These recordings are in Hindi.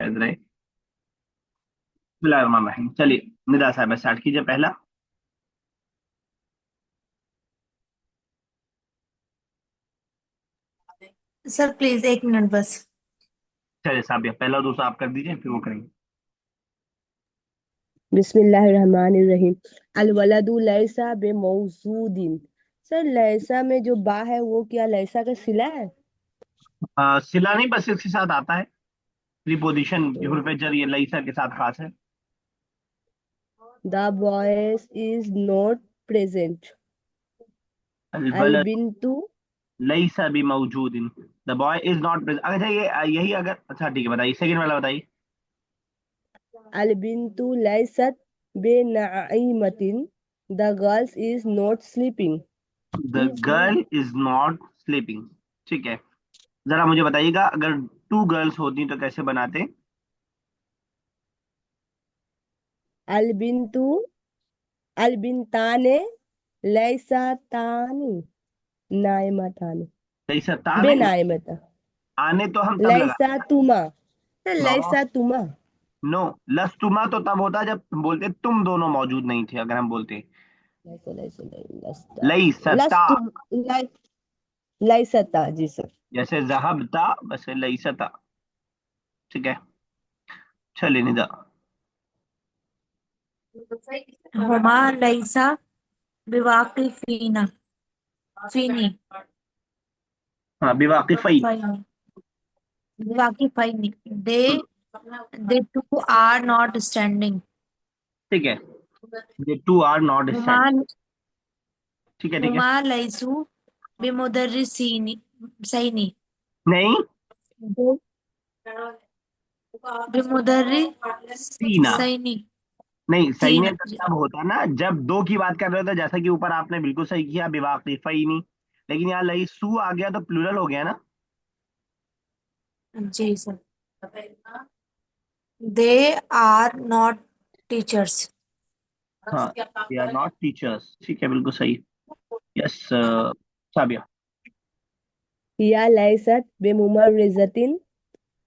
शायद रहे। बिस्मिल्लाहिर्रहमानिर्रहीम। चलिए निदा साहब स्टार्ट कीजिए पहला। सर प्लीज 1 मिनट बस। चलिए साहब पहला और दूसरा आप कर दीजिए फिर वो करेंगे। बिस्मिल्लाहिर्रहमानिर्रहीम। अलवलदु लैसा बेमौजूदिन। सर लैसा में जो बा है वो क्या लैसा का सिला है? सिला नहीं, बस इसके साथ आता है। प्रीपोजिशन हुर्फ जर ये लईसा के साथ खास है। The boys is not present. अलबलद अलबिंतु लईसा भी मौजूद इन। The boy is not present. अच्छा ये यही अगर, अच्छा ठीक है बताइए सेकंड वाला बताइए। अलबिंतु लैसत बेनाइमतिन। The girls is not sleeping. The girl is not sleeping. ठीक है। जरा मुझे बताइएगा अगर टू गर्ल्स होती तो कैसे बनाते। अलबिंतु अलबिंताने लैसातानी नाइमतानी लईसा ताने बेनाइमता आने तो हम तब लगा। लैसा तुमा। सर नो, लैसा तुमा। नो। लस्तुमा तो तब होता जब बोलते तुम दोनों मौजूद नहीं थे, अगर हम बोलते लैसा लैसा लैसा लई सता। लस्तु लै, लैसता जी सर। जैसे जहबता वैसे लई सता। ठीक है। चलिए निदा। हुमा लैसा बिवाकिफीना फीनी हाँ बेवाकिफई। फाइनी बिवाकिफाइनी। They they two are not standing. ठीक है। दे टू आर नॉट हुमा स्टैंड। ठीक है, ठीक है। हुमा लैसु बिमुदर्रिसीनी सैनी नहीं, सीना। बिमुदर्रिसैनी नहीं, सही सीना ने तब होता ना जब दो की बात कर रहे हो, तो जैसा कि ऊपर आपने बिल्कुल सही किया बेवाकिफई नहीं। लेकिन यहाँ लई सू आ गया तो प्लूरल हो गया ना। जी sir. They are not teachers. हाँ, दे आर नॉट टीचर्स। ठीक है, बिल्कुल सही। यस साबिया। हिया लैसत बेमुमर्रिजतिन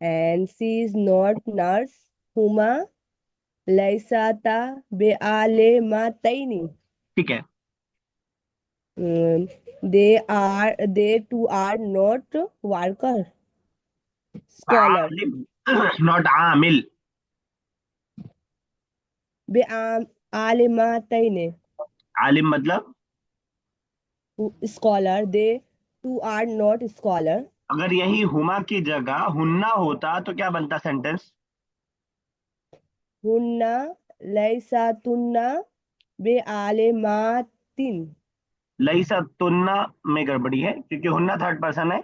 and she is not nurse. हुमा लैसाता बेआलेमतैनी। ठीक है। they two are not worker scholar. आलिम नॉट आमिल। बेआलेमतैनी आलिम मतलब scholar. they two are not scholar. अगर यही हुमा की जगह हुन्ना होता तो क्या बनता सेंटेंस। हुन्ना लैसातुन्ना बेआलेमातिन। लईसा तुन्ना में गड़बड़ी है क्योंकि हुन्ना थर्ड पर्सन है।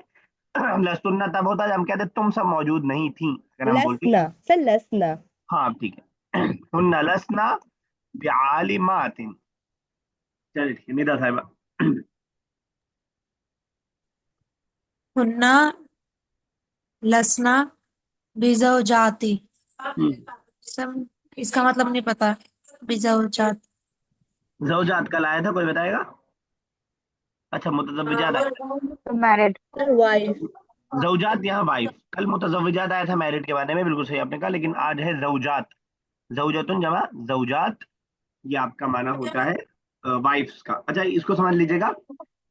लस्तुन्ना तब होता जब हम कहते तुम सब मौजूद नहीं थी, अगर हम बोलते। लसना सर लसना। हाँ ठीक है। हुन्ना लसना बिआलिमातिन। चलिए ठीक है निदा साहिबा। हुन्ना लसना बिज़ौजाती। सब इसका मतलब नहीं पता। बिज़ौजात जौजात कल आया था, कोई बताएगा। अच्छा मुतज़व्विजात आया मैरिड। Sir wife. था। जौजात यहाँ वाइफ, कल मुतज़व्विजात आया था मैरिड के बारे में, बिल्कुल सही आपने कहा, लेकिन आज है जौजात। जौजतुन जमा जौजात। ये आपका माना होता है वाइफ्स का। अच्छा इसको समझ लीजिएगा।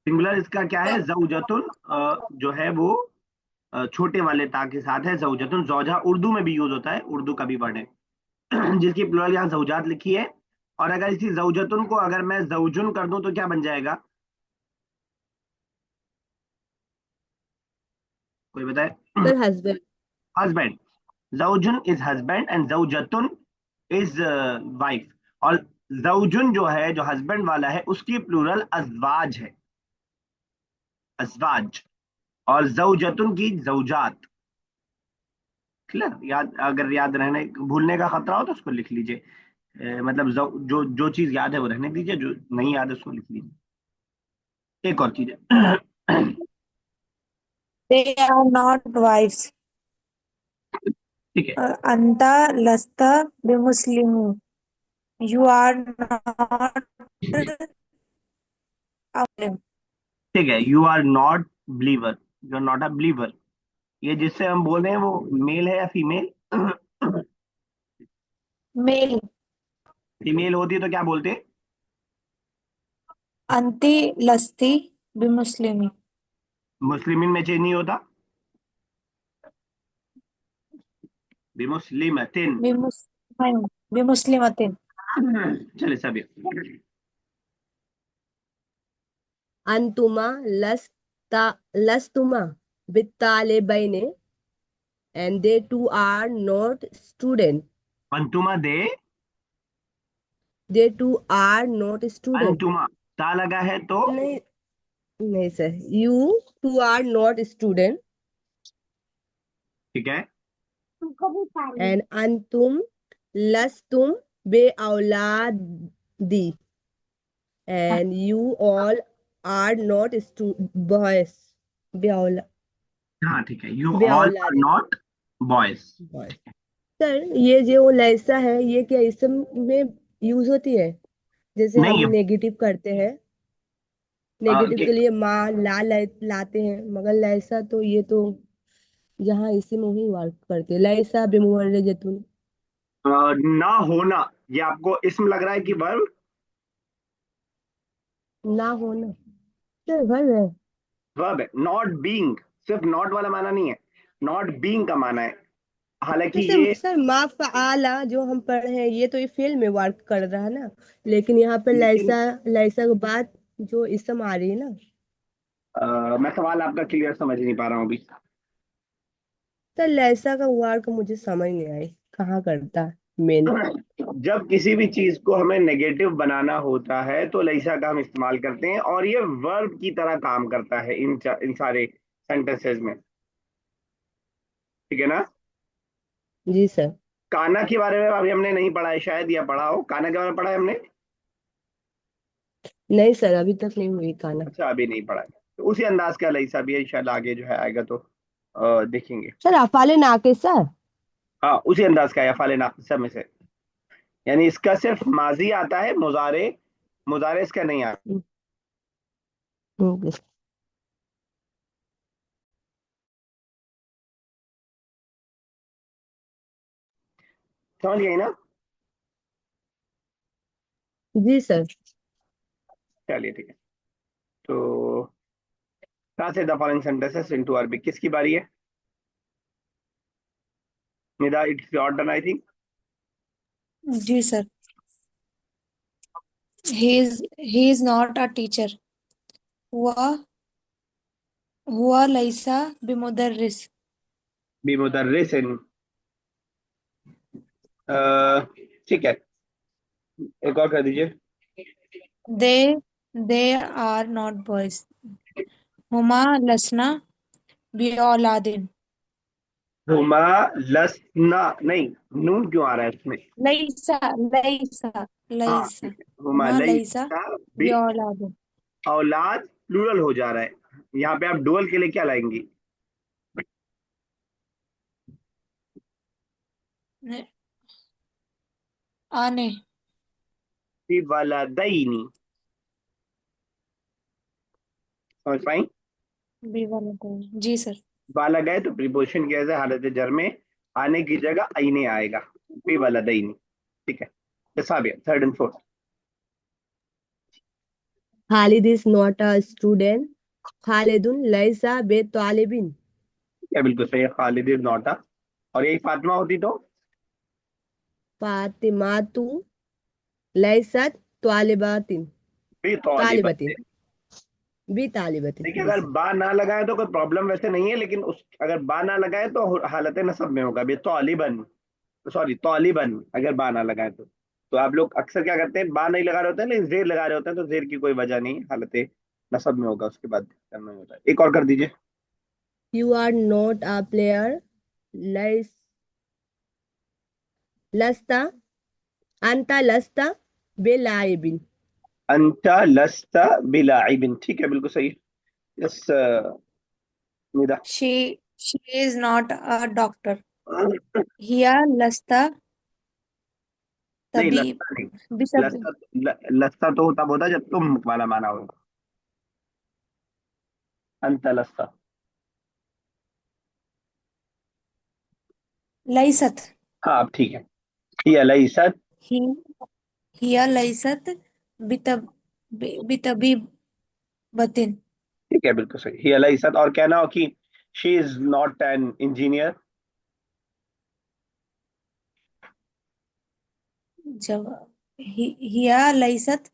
सिंगुलर इसका क्या है, जौजतुन जो है वो छोटे वाले ता के साथ है जौजतुन। जौजा उर्दू में भी यूज होता है, उर्दू का भी वर्ड है। जिसकी प्लुरल यहाँ जौजात लिखी है। और अगर इसी जौजतुन को अगर मैं जौजुन कर दूं तो क्या बन जाएगा, कोई बताए। Sir husband. हस्बैंड। जौजुन इज हस्बैंड एंड जौजतुन इज वाइफ। और जौजुन जो है, जो हस्बैंड वाला है, उसकी प्लूरल अजवाज है, अजवाज। और जौजतुन की जौजात। क्लियर, याद अगर याद रहने भूलने का खतरा हो तो उसको लिख लीजिए। मतलब जो जो चीज याद है वो रहने दीजिए, जो नहीं याद है उसको लिख लीजिए। एक और चीज है। They are not wives. ठीक है, अंता लस्ता बिमुस्लिम। यू आर नॉट ठीक है। You are not believer, you are not a believer. ये जिससे हम बोल रहे हैं वो मेल है या फीमेल। मेल। फीमेल होती तो क्या बोलते? अंति लस्ती बिमुस्लिमी। मुस्लिमिन में चेंज नहीं होता, बिमुस्लिमतिन। बिमुस नहीं, बिमुस्लिमतिन। चले सभी। अंतुमा लस्ता लस्तुमा बित्तालिबैन and they two are not student. अंतुमा they, They two are not student. अंतुमा ता लगा है तो नहीं, नहीं sir, you two are not student ठीक है। and antum lastum be auladi and you all are not boys. Be aula हाँ ठीक है, you be all are auladi not boys. boys. Sir ये जो लैसा है ये क्या इसम में यूज होती है? जैसे हम नहीं नेगेटिव करते हैं, नेगेटिव के लिए माँ लाते हैं, मगर लैसा तो ये तो जहाँ इसी में ही वर्क करते हैं। लैसा बेमुअर्रे जैतून। ना होना, ये आपको इसम लग रहा है कि वर्ब? ना होना सर वर्ब है। वर्ब है, नॉट बीइंग। सिर्फ नॉट वाला माना नहीं है, नॉट बीइंग का माना है। हालांकि ये सर मा फआला जो हम पढ़े हैं ये तो ये फेल में वर्क कर रहा है ना, लेकिन यहाँ पे लेकिन लैसा लैसा के बाद जो इसम आ रही है ना। मैं सवाल आपका क्लियर समझ नहीं पा रहा हूँ अभी। सर लैसा का वर्क मुझे समझ नहीं आई कहाँ करता है मेन। जब किसी भी चीज को हमें नेगेटिव बनाना होता है तो लैसा का हम इस्तेमाल करते हैं, और ये वर्ब की तरह काम करता है इन सारे सेंटेंसेस में। ठीक है ना? जी सर। काना के बारे में अभी हमने नहीं पढ़ा है शायद, या पढ़ा हो? काना के बारे में पढ़ा है हमने? नहीं सर अभी तक नहीं हुई खाना। अच्छा, अभी नहीं पढ़ा है। तो उसी अंदाज का लईसा भी है, शायद आगे जो है आएगा तो देखेंगे। सर अफाले नाके सर। हाँ, उसी अंदाज का है, अफ़ाल नाक़िसा में से। यानी इसका सिर्फ माजी आता है, मुजारे मुजारे इसका नहीं आता। ओके। समझ गई ना? जी सर। चलिए ठीक है। तो translate the following sentences into Arabic. किसकी बारी है? Nida, it's your turn I think. जी sir. he is not a teacher. हुआ हुआ लैसा बिमुदर्रिस। बिमुदर्रिसिन। ठीक है, एक और कर दीजिए। they they are not boys. Huma लसना बिऔलादिन। Huma लसना, नहीं, नून क्यों आ रहा है इसमें? लैसा लैसा हाँ लैसा ठीक है, हुमा हुमा लैसा लैसा बि बिऔलादिन। औलाद प्लूरल हो जा रहा है। यहाँ पे आप डुअल के लिए क्या लाएंगी? ने- आने फी वलदैनी। समझ पाई? बिवलदैन। जी सर। वाला गए तो प्रीपोजिशन की वजह से हालत जर में आने की जगह आईने आएगा। फी वलदैनी। ठीक है। तसाबिया third and fourth. Khalid is not a student. खालिदुन लैसा बे तालिबिन। क्या बिल्कुल सही है, खालिद इज नॉट अ। और यही फातिमा होती तो फातिमातु लैसत तालिबातिन। भी तौलिबत। तालिबतिन भी तालिबतिन देखिए, जी अगर सर। बा ना लगाए तो कोई प्रॉब्लम वैसे नहीं है, लेकिन उस अगर बा ना लगाए तो हालत नसब में होगा बे तौलिबन। सॉरी, तौलिबन, अगर बा ना लगाए तो आप लोग अक्सर क्या करते हैं, बा नहीं लगा रहे होते हैं लेकिन जेर लगा रहे होते हैं, तो जेर की कोई वजह नहीं, हालत नसब में होगा, उसके बाद करना ही होता है। एक और कर दीजिए। You are not a player. लैस लस्ता अंता लस्ता बे लाइबिन। अंता लस्ता बिलाइबिन, ठीक है, बिल्कुल सही। Yes Nida. she is not a doctor. हिया लस्ता नहीं, तभी लस्ता नहीं। बिसब लस्ता तो तब होता है जब तुम वाला माना होगा। अंत लस्ता। लैसत। हाँ, अब ठीक है। हिया लईसत। ही हिया लैसत बितब बितबीबतिन। ठीक है, बिल्कुल सही, हिया लईसत। और कहना हो कि she is not an engineer. जवाब हिया लैसत,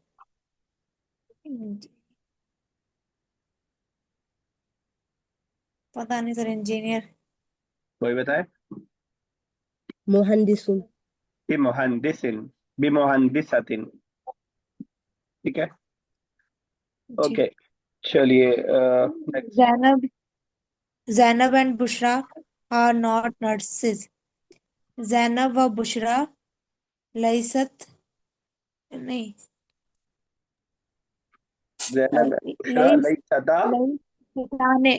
पता नहीं सर, इंजीनियर। कोई बताए। मुहंदिसुन। बिमुहंदिसिन, बिमुहंदिसतिन। ठीक है। जी। ओके, चलिए next. Zainab Zainab and Bushra are not nurses. Zainab व बुशरा लैसत, नहीं, जैनब बुशरा लई लईसता।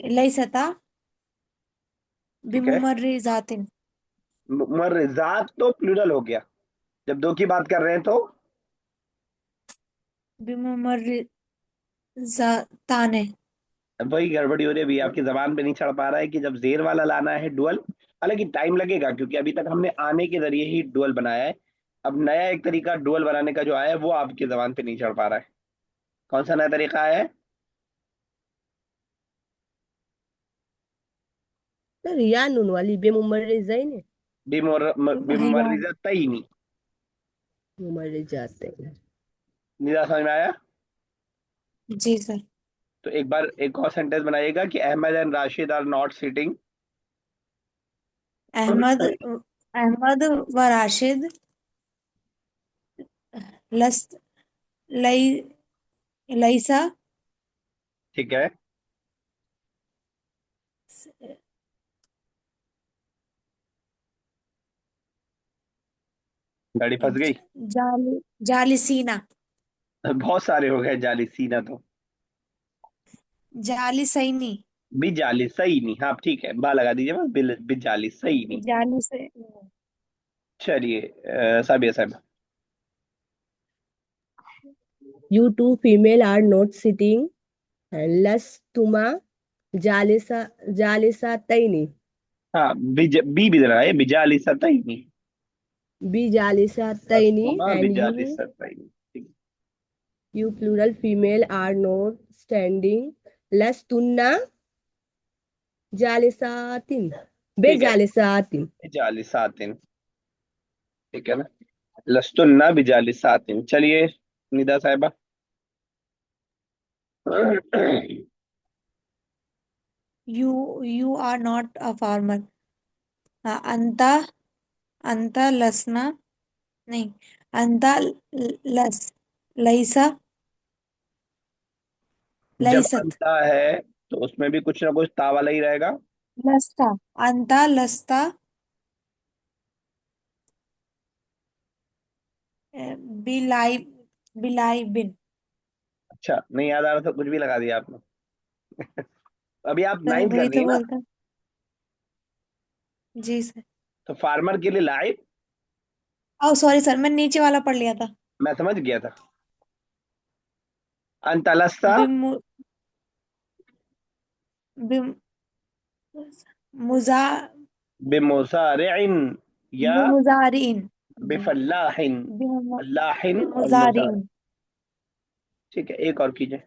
लैसता ठीक है। बिमुमर्रिजातिन। मुमर्रिजात तो प्लूरल हो गया, जब दो की बात कर रहे हैं तो। बिमुमर्रिजाताने। वही गड़बड़ी हो रही है अभी, आपकी जबान पे नहीं चढ़ पा रहा है कि जब जेर वाला लाना है डुअल। हालांकि टाइम लगेगा, क्योंकि अभी तक हमने आने के जरिए ही डुअल बनाया है। अब नया एक तरीका डुअल बनाने का जो आया है वो आपकी जबान पे नहीं चढ़ पा रहा है। कौन सा नया तरीका आया है? सर या नून वाली बेमुमर्रिज़ैन है। हिया। बिमुमर्रिजतैनी। मुमर्रिजाते हैं। निदा समझ में आया? जी सर। तो एक बार एक और सेंटेंस बनाइएगा कि Ahmed and Rashid are not sitting. Ahmed Ahmed व राशिद लस लई लईसा ठीक है। गाड़ी फंस गई। जाली जालिसीना। बहुत सारे हो गए जाली सीना तो। जालिसैनी। बिजाली सही नहीं, हाँ ठीक है, बा लगा दीजिए बस, बिजाली सही नहीं। जाली से। चलिए साबिया साहब। You two female are not sitting and lastuma jalisa jalisataini. हाँ, बी भी लगा है, बिजाली सतही नहीं। Be jalisataini अस्तुमा and बिजाली you सतही नहीं। you plural female are not standing. Lastunna jalisatin. Be ठीक है, jalisatin. बिजाली सातिन। ठीक है ना। लस्तुन्ना बिजाली सातिन। चलिए निदा साहिबा। You are not a farmer. अंता अंता लसना, नहीं, अंता लस लईसा जब लईसत। अंता है तो उसमें भी कुछ ना कुछ ता वाला ही रहेगा। लस्ता अंता लस्ता बिलाई बिलाई बिन। अच्छा, नहीं याद आ रहा था, कुछ भी लगा दिया आपने। अभी आप सर नाइन्थ कर वही रही तो है ना? बोलता। जी सर। तो फार्मर के लिए लाइव। ओ सॉरी सर, मैं नीचे वाला पढ़ लिया था। मैं समझ गया था। अंतलस्ता बिमु बिम मुजा बिमुसारिन या बिमुजारिन। जी। बिफल्लाहिन। बिमु अल्लाहिन और मुजार। बिमुजारिन। ठीक है, एक और कीजिए।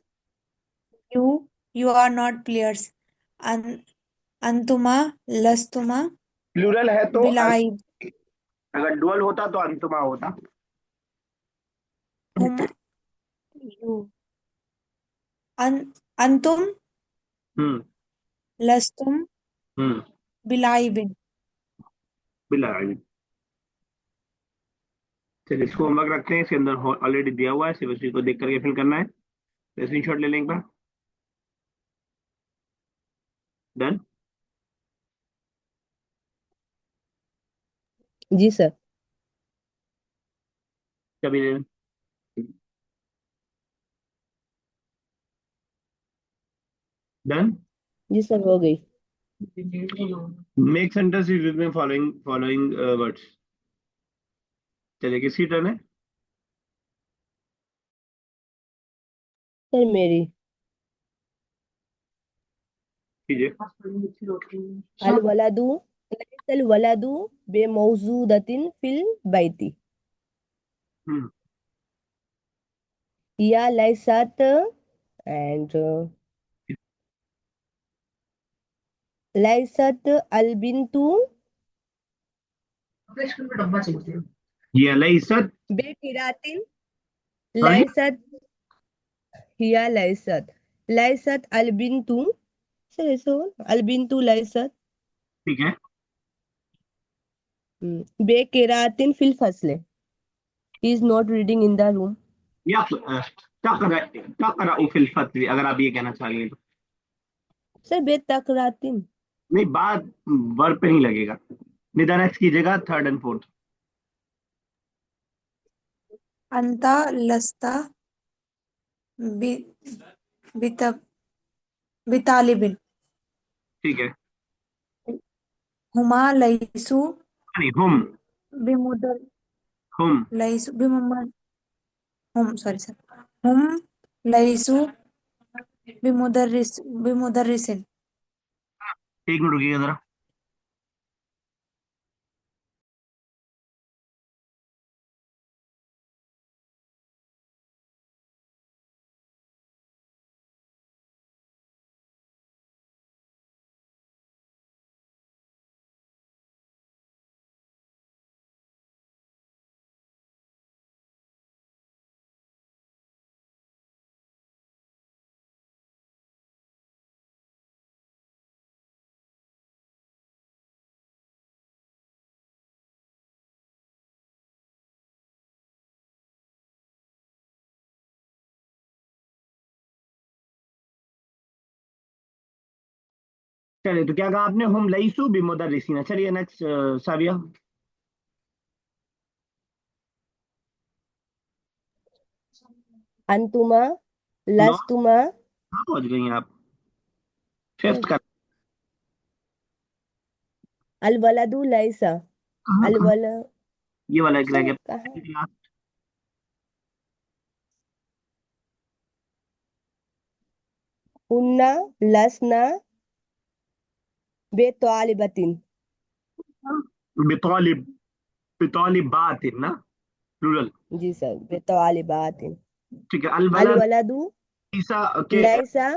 You you are not players. अन अंतुमा लस्तुमा प्लूरल है तो बिलाई अगर डुअल होता तो अंतुमा होता। हुम यू अन अंतुम हम्म। लस्तुम हम्म। बिलाई बिन। बिल्कुल। चलिए इसको होमवर्क रखते हैं, इसके अंदर ऑलरेडी दिया हुआ है, सिर्फ उसी को देख करके फिल करना है। स्क्रीनशॉट ले लें एक बार। डन। जी सर। कभी ले लें। डन। जी सर हो गई। Make sentence using following words. चलिए किसकी टर्न है? सर मेरी। कीजिए। अल वलादू लैसल वलदु बेमौजूदतिन फिल बैती। हम्म। या लैसत एंड लैसत अलबिंतु ये लैसत। बेकिरातिन। सॉरी। लैसत हिया लैसत लैसत अलबिंतु। सर ऐसे हो अलबिंतु लैसत ठीक है। बेकिरातिन फिल फसले। ही is not reading in the room. या तकरा तकरा फिल फत्र, अगर आप ये कहना चाहेंगे तो। सर बेतकरातिन। नहीं, बात वर्ब पे नहीं लगेगा। निदान नेक्स्ट कीजिएगा, थर्ड एंड फोर्थ। अंता लस्ता बि बित बितालिबिन। ठीक है। हुमा लैसु नहीं, हुम। बिमुदर हुम। लैसु बिमुमर हम सॉरी सर हम लैसु बिमुदर्रिस बिमुदर्रिसिन। 1 मिनट रुकिएगा जरा। चलिए, तो क्या कहा आपने? हम लईसु बिमुदर्रिसीना। चलिए नेक्स्ट, साविया। अंतुमा नौ। लस्तुमा। कहाँ पहुंच गई आप? फिफ्थ का। अलवलदु लैसा। कहाँ कहाँ? अलवल ये वाला एक रह सर कहाँ। गया। उन्ना लसना बेतालिबतिन। बितौलिब, बितौलिबात ना, प्लूरल। जी सर बेतालिबातिन। ठीक है। अलवलद अलवलदु ईसा के लैसा।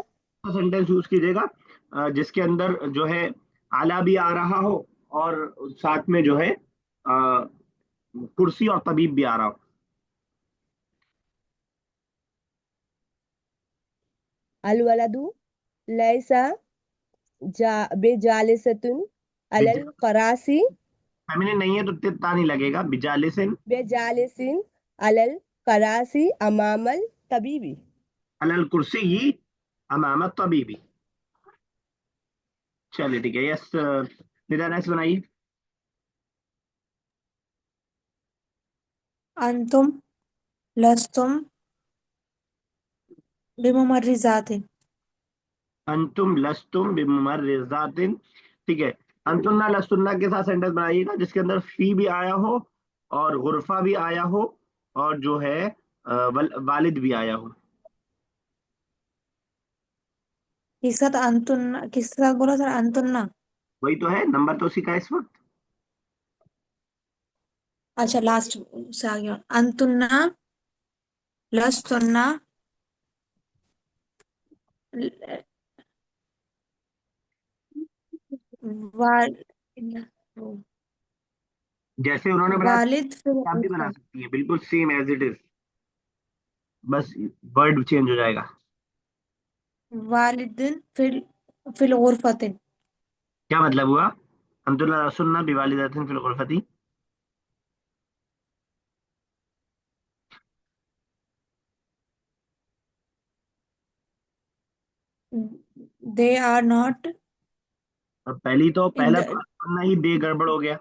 सेंटेंस यूज कीजिएगा जिसके अंदर जो है आला भी आ रहा हो, और साथ में जो है कुर्सी और तबीब भी आ रहा हो। अलवलदु लैसा जा बेजालिसतुन अलल करासी। फेमिनिन नहीं है तो ता नहीं लगेगा। बिजालिसिन बेजालिसिन अलल करासी अमामल तबीबी। अलल कुर्सी अमाम तबीबी। चलिए ठीक है। यस, निदान नेक्स्ट बनाइए। अंतुम लस्तुम बिमुमर्रिजातिन। अंतुम लस्तुम बिमुमर्रिजातिन। ठीक है। अंतुन्ना लस्तुन्ना के साथ सेंटेंस बनाइएगा जिसके अंदर फी भी आया हो, और गुरफा भी आया हो, और जो है वालिद भी आया हो। किस साथ अंतुन्ना किस साथ बोला सर अंतुन्ना। वही तो है, नंबर तो उसी का है इस वक्त। अच्छा लास्ट से आ गया अंतुन्ना लस्तुन्ना वाल जैसे उन्होंने बनाया वालिद फिर आप भी बना उर्फा। सकती है, बिल्कुल सेम एज इट इज। बस वर्ड चेंज हो जाएगा। वालिदिन फिल गुरफतिन। क्या मतलब हुआ? अब्दुल्ला रसुल्ला बिवालिदातिन फिल गुरफती। दे आर नॉट और पहली तो इन पहला तो द वरना ही दे गड़बड़ हो गया।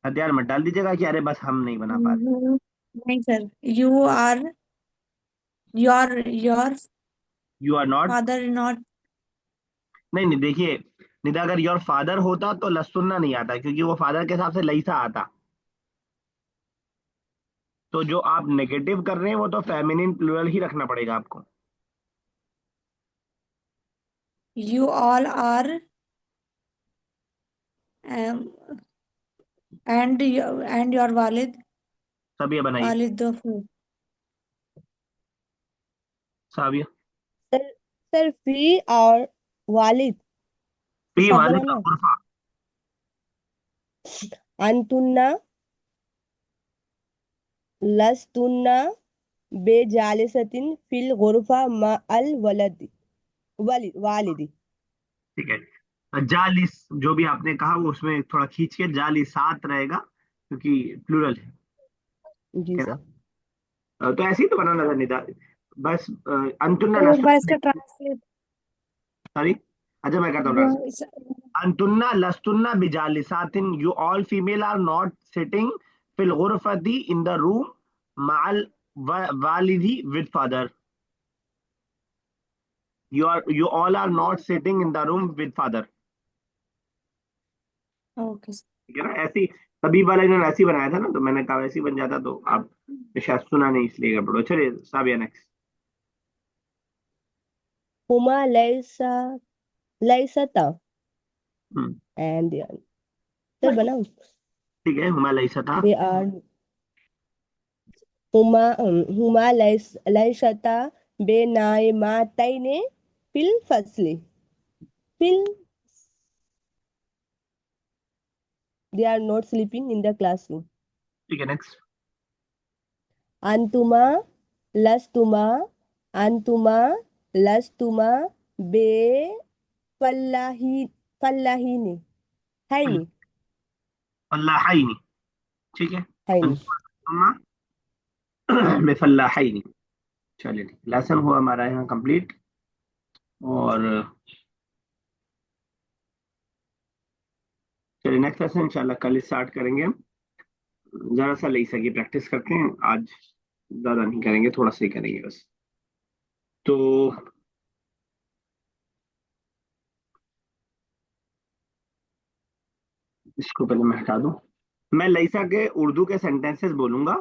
हथियार मत डाल दीजिएगा कि अरे बस हम नहीं बना पा रहे। नहीं sir you are your you are not. Father not. नहीं नहीं, देखिए, निदा अगर योर फादर होता तो लसुन्ना नहीं आता, क्योंकि वो फादर के हिसाब से लईसा आता। तो जो आप नेगेटिव कर रहे हैं वो तो फेमिनिन प्लूरल ही रखना पड़ेगा आपको। You all are, um, and your Walid, सब ये बनाइए। Walid the food. Sabiya. Sir sir फी और वालिद फी सब वालिद बनाना है। गुरफा। अंतुन्ना लस्तुन्ना बेजालिसतिन फिल गुरफा मा अल वलद वालिदी। ठीक है, जालिस जो भी आपने कहा वो उसमें थोड़ा खींच के जालिसात रहेगा क्योंकि प्लूरल है। जी ठीक है सर। ना? तो ऐसे ही तो बनाना था निदा। बस अंतुन्ना तो एक बार इसका लस्तुन्ना। ट्रांसलेट। सॉरी। अच्छा मैं करता हूँ ट्रांसलेट। अंतुन्ना लस्तुन्ना बिजालिसातिन, you all female are not sitting फिल गुरफती इन द रूम माल वालिदी with father. You all are not sitting in the room with father। Okay. ठीक है ना, ऐसी तभी वाला इन्होंने ऐसी बनाया था ना, तो मैंने कहा वैसी बन जाता, तो आप शायद सुना नहीं इसलिए गड़बड़। चलिए साबिया नेक्स्ट। हुमा लैसता हम्म। एंड सर बनाओ। ठीक है, हुमा लैसा था। दे आर हुमा लैसता बे नाइमातैने फिल फसली फिल they are not sleeping in the classroom। ठीक है नेक्स्ट। अंतुमा लस्तुमा अंतुमा लस्तुमा बे फल्लाही फल्लाहीनी है नी अल्लाह हाई नहीं। ठीक है। है नी। अम्मा बेफल्ला हाई नहीं। चलिए ठीक, लेसन हुआ हमारा यहाँ कंप्लीट। और चलिए नेक्स्ट लेसन इंशाल्लाह कल स्टार्ट करेंगे हम। जरा सा लईसा की प्रैक्टिस करते हैं आज, ज्यादा नहीं करेंगे, थोड़ा सा ही करेंगे बस। तो इसको पहले मैं हटा दूं। मैं लईसा के उर्दू के सेंटेंसेस बोलूंगा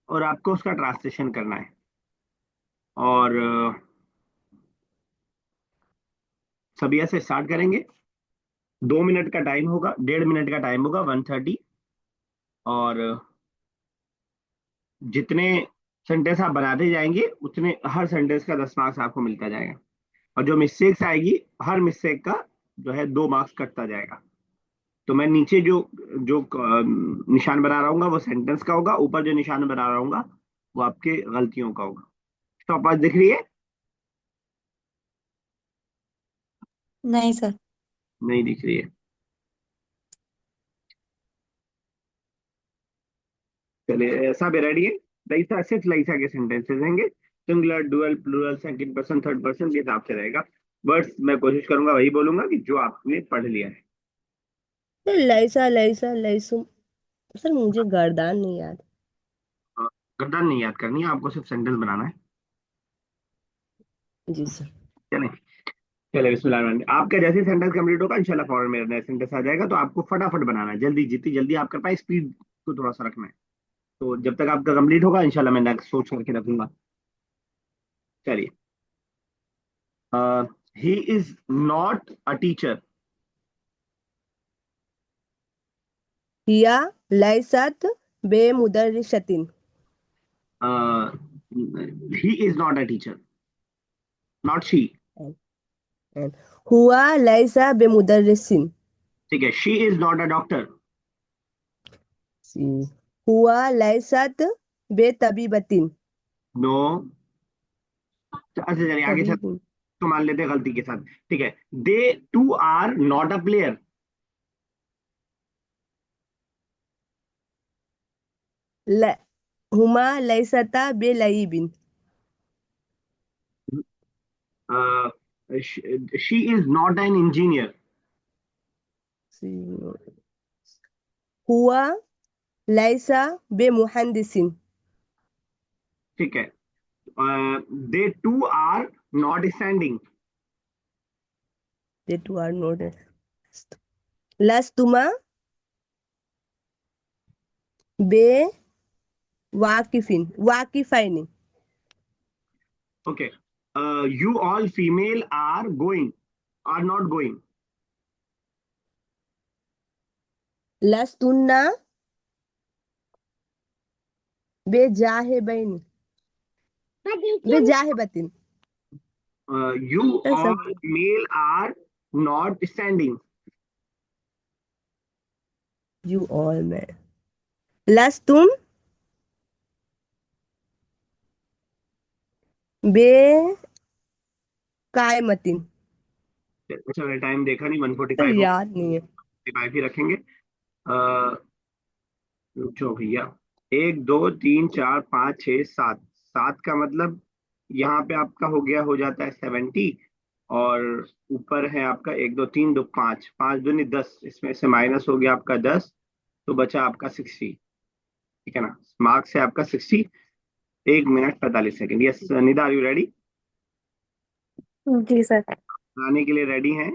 और आपको उसका ट्रांसलेशन करना है। और सभी ऐसे स्टार्ट करेंगे। 2 मिनट का टाइम होगा, 1.5 मिनट का टाइम होगा, 1:30। और जितने सेंटेंस आप बनाते जाएंगे उतने हर सेंटेंस का 10 मार्क्स आपको मिलता जाएगा। और जो मिस्टेक्स आएगी, हर मिस्टेक का जो है 2 मार्क्स कटता जाएगा। तो मैं नीचे जो जो निशान बना रहा हूँ वो सेंटेंस का होगा, ऊपर जो निशान बना रहा हूँ वो आपके गलतियों का होगा। स्टॉप दिख रही है? नहीं सर। नहीं दिख रही है। चलिए सब रेडी है। लईसा सिर्फ लईसा के सेंटेंसेस रहेंगे। Singular, dual, plural, second person, third person के हिसाब से रहेगा। वर्ड्स मैं कोशिश करूंगा वही बोलूंगा कि जो आपने पढ़ लिया है। सर लैसा लैसा लैसुम सर मुझे गर्दान नहीं याद। हाँ, गर्दन नहीं याद करनी है आपको, सिर्फ सेंटेंस बनाना है। जी सर। चलिए। चलिए बिस्मिल्लाह। आपका जैसे सेंटेंस कंप्लीट होगा इंशाल्लाह फौरन मेरा नया सेंटेंस आ जाएगा, तो आपको फटाफट बनाना है, जल्दी, जितनी जल्दी आप कर पाए, स्पीड को थोड़ा सा रखना है। तो जब तक आपका कंप्लीट होगा इंशाल्लाह मैं नेक्स्ट सोच करके रखूंगा। चलिए। He is not a teacher. हिया लैसत बे मुदर्रिसतिन he is not a teacher, not she. and हुआ लैसा बे मुदर्रिसिन ठीक है, she is not a doctor. हुआ लैसत बे तबीबतिन नो। अच्छा चलिए आगे चल, तबीबुन तो मान लेते हैं गलती के साथ। ठीक है, they two are not a player. ल हुमा लैसता बे लईबिन she is not an engineer. हुआ लैसा बे मुहंदिसिन ठीक है, they two are not standing. they two are not लस्तुमा बे वाकिफिन, वाकिफाइनी। Okay, you all female are going, are not going. लस्तुन्ना बेजाहिबैन, बेजाहिबतिन। यू सर सब। All male are not standing. You all man. लस्तुम बे कायमतिन। अच्छा, मैंने टाइम देखा नहीं, सर 1:45 हो, याद नहीं है। 45 ही रखेंगे। रुको भैया, 1 2 3 4 5 6 7, 7 का मतलब यहाँ पे आपका हो गया, हो जाता है 70। और ऊपर है आपका 1 2 3 2 5, 5 दूनी 10, इसमें से माइनस हो गया आपका 10, तो बचा आपका 60। ठीक है ना, मार्क्स है आपका 60। 1 minute 45 second. Yes Nida, are you ready? जी सर। आने के लिए रेडी हैं?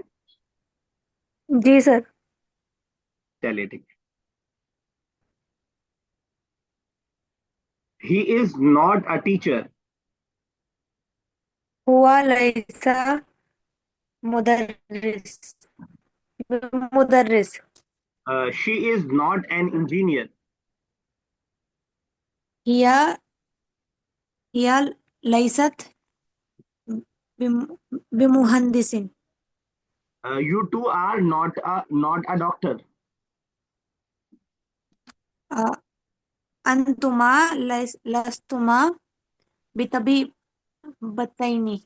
जी सर। चलिए ठीक है। He is not a teacher. हुआ लैसा मुदर्रिस, मुदर्रिस। She is not an engineer. हिया, हिया लैसत बिमुहंदिसिन। You two are not a doctor. अंतुमा लस्तुमा बितबी बतैनी।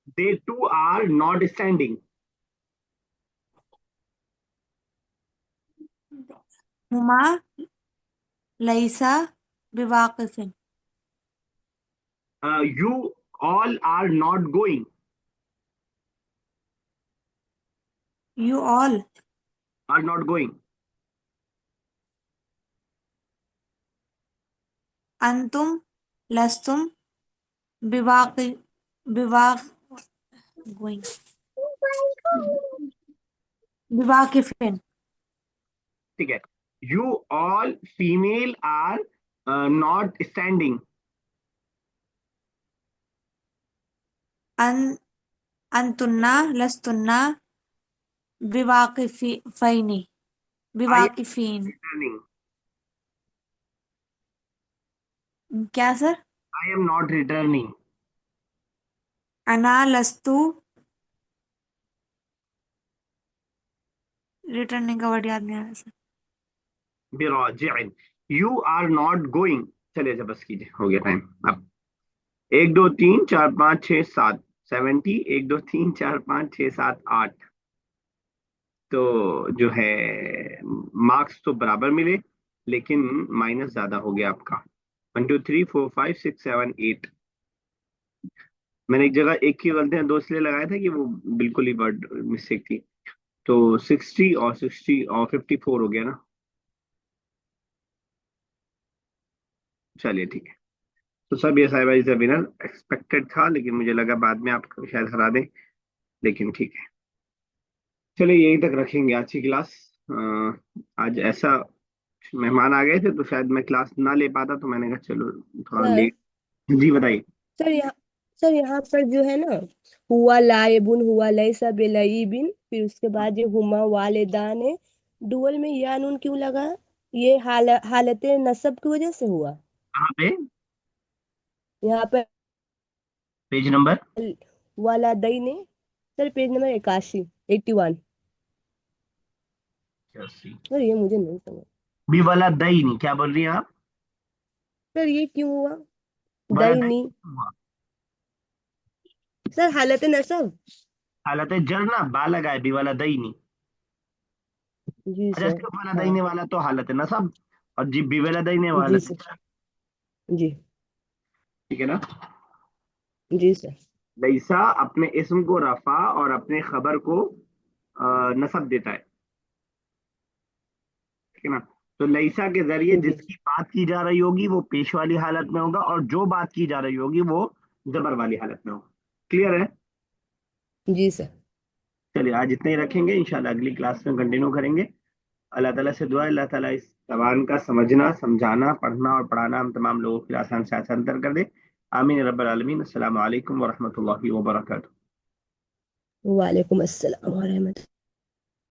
They two are not standing. हुमा लैसा बिवाकिफिन। You all are not going. You all are not going. अंतुम लस्तुम बिवाकि बिवाक गोइंग बिवाकिफिन। ठीक है, you all female are not standing. अन अंतुन्ना लस्तुन्ना बिवाकिफिनी, आई बिवाकिफिन। Am returning. क्या sir? I am not returning. अना लस्तु, रिटर्निंग का वर्ड याद नहीं आ रहा सर। बिराजिन। You are not going. चलिए अच्छा, बस कीजिए, हो गया टाइम अब। 1 2 3 4 5 6 7, 70। 1 2 3 4 5 6 7 8, तो जो है मार्क्स तो बराबर मिले, लेकिन माइनस ज्यादा हो गया आपका। 1 2 3 4 5 6 7 8। मैंने एक जगह एक की गलतियां दो इसलिए लगाया था कि वो बिल्कुल ही वर्ड मिस्टेक थी। तो 60 और 54 हो गया ना। चलिए ठीक है। तो सब ये साहिबा इज विनर, एक्सपेक्टेड था, लेकिन मुझे लगा बाद में आप शायद हरा दें, लेकिन ठीक है। चलिए यहीं तक रखेंगे आज की क्लास। आज ऐसा मेहमान आ गए थे तो शायद मैं क्लास ना ले पाता, तो मैंने कहा चलो थोड़ा सर लेट। जी बताइए। सर यहाँ सर यहाँ पर जो है ना, हुआ लाइबुन, हुआ लैसा बेलईबिन, फिर उसके बाद जो हुमा वालिदान है, डुअल में या नून क्यों लगा? ये हालत नसब की वजह से हुआ। कहाँ पे? यहाँ पर पेज नंबर? वालदई ने। Sir page number 81, 81। 80। सर ये मुझे नहीं समझ। बी वाला दही नहीं, क्या बोल रही हैं आप? सर ये क्यों हुआ? वाला दही दईनी। हुआ। सर हालत नसब। हालत जर ना बा लगा है, बी वाला दही नहीं। जी अच्छा, सर। सिर्फ वाला हाँ। दहीने वाला तो हालत है नसब, और जी बी वाला दहीने वाला जी है। सर। जी। ठीक है ना। जी सर। लईसा अपने इस्म को रफा और अपने खबर को नसब देता है। ठीक है ना। तो लईसा के जरिए जी। जिसकी बात की जा रही होगी वो पेश वाली हालत में होगा, और जो बात की जा रही होगी वो जबर वाली हालत में होगा। क्लियर है? जी सर। चलिए आज इतना ही रखेंगे, इंशाल्लाह अगली क्लास में कंटिन्यू करेंगे। अल्लाह ताला से दुआ है, अल्लाह ताला इस जबान का समझना, समझाना, पढ़ना और पढ़ाना हम तमाम लोगों के लिए आसान से आसान तर कर दे। आमीन या रब्बल आलमीन। अस्सलाम वालेकुम व रहमतुल्लाहि व बरकातुहू। वालेकुम अस्सलाम व रहमतुल्लाह।